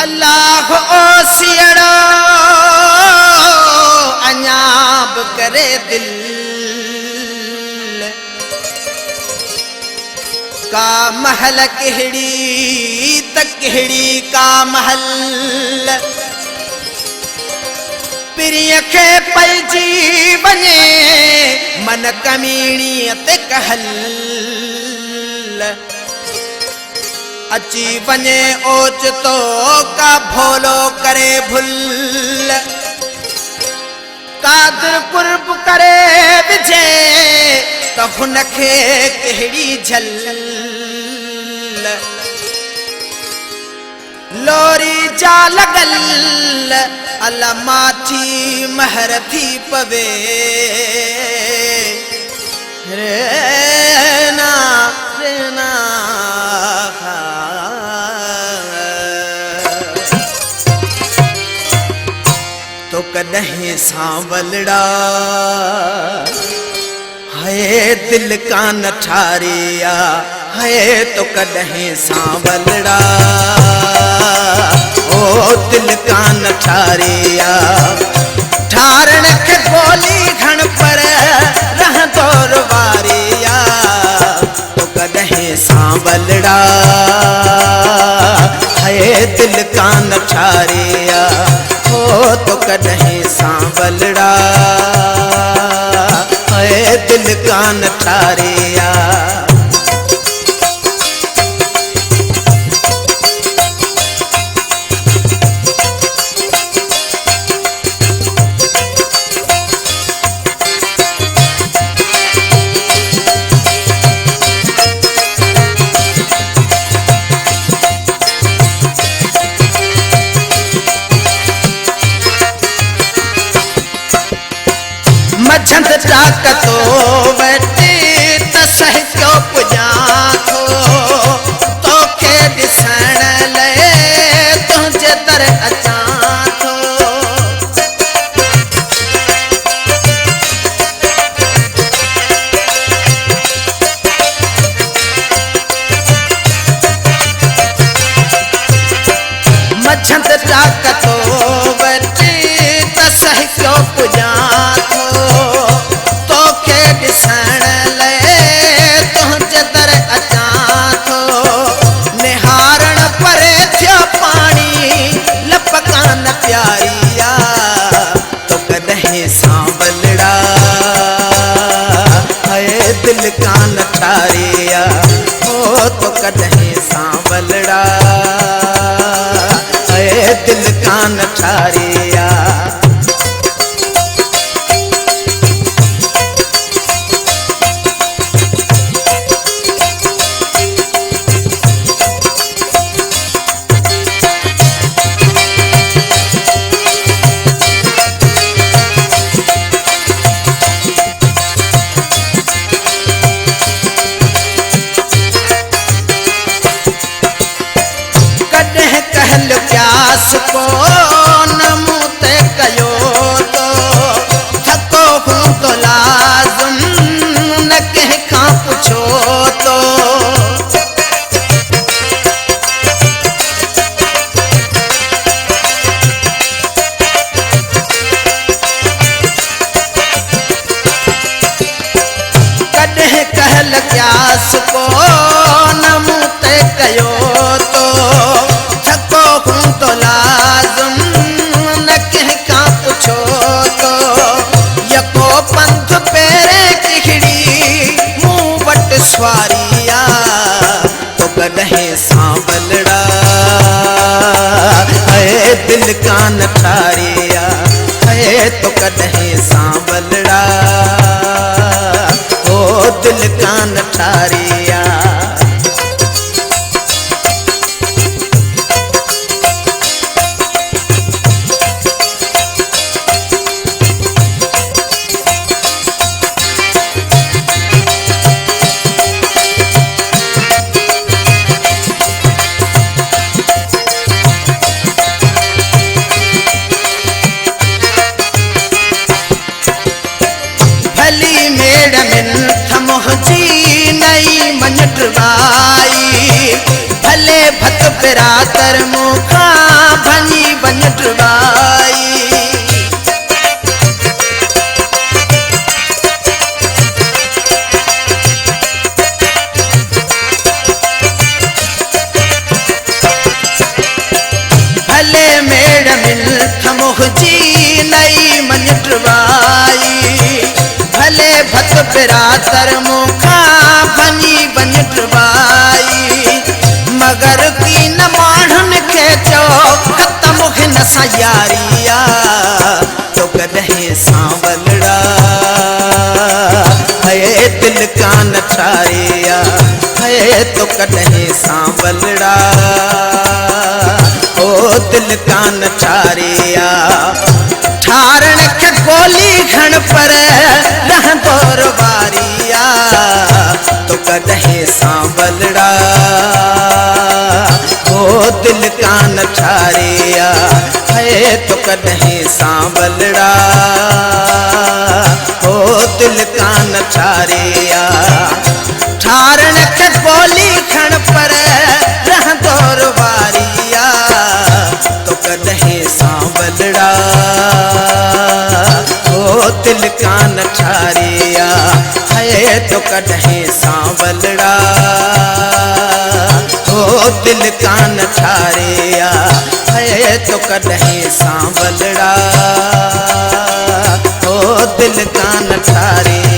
अल्लाह ओ सियड़ो अञाब करे दिल का महल कहड़ी त कहड़ी का महल पिरिय के पलजी बने मन कमीणी ते कहल अची वने ओचतो का भोलो करे भुल कादर कुर्ब करे विजे तो हुनखे कहड़ी झल लोरी जा लगल अला माठी महर थी पवे रेना रेना तो कदहीं सांवलड़ा है दिल का न ठारिया है तो कदहीं सांवलड़ा ओ दिल का न ठारिया ठारण के गोली घण पर रह दौर वारिया तो कदहीं सांवलड़ा है दिल का न ठारिया तो कदहीं सांवलड़ा है दिल का न ठारिया मझंद ताकतो वटी तसह क्यों पुजा तो के दिसण ले तुझे तर अचा थो मझंद ताकतो वटी तसह क्यों पुजा सांवलड़ा है दिल का न ठारिया हो तो कदहीं सांवलड़ा है दिल का न ठारिया प्यास को नमूते कयो तो थको हूँ तो लाजुम न कह का पूछो तो कदह कहल प्यास को नमूते कयो तो तो लाजुम न कह का पूछो तो यको पंथ पेरे किखड़ी मुँह वट स्वारिया तो कदहीं सांवलड़ा है दिल का न ठारिया है तो कदहीं सांवलड़ा ओ दिल का न ठारिया भले भत बिरादर मुखा बिरादर मुखा भनी बनटवाई मगर की न माण्हुन खे चओ त मूंखे न सां यारिया तो कॾहिं सांवलड़ा है दिल कान ठारिया है तो कॾहिं सांवलड़ा ओ दिल कान ठारिया ठारण के गोली घण पर रहंदो वारिया तो कॾहिं सांवलड़ा ओ दिल कान ठारिया है तो कॾहिं सांवलड़ा ओ दिल कान ठारिया ठारण के गोली घण पर रहंदो वारिया तो कॾहिं सांवलड़ा ओ दिल कान ठारिया है तो कॾहिं सांवलड़ा ओ दिल कान ठारिया है तो कॾहिं सांवलड़ा ओ दिल कान ठारिया।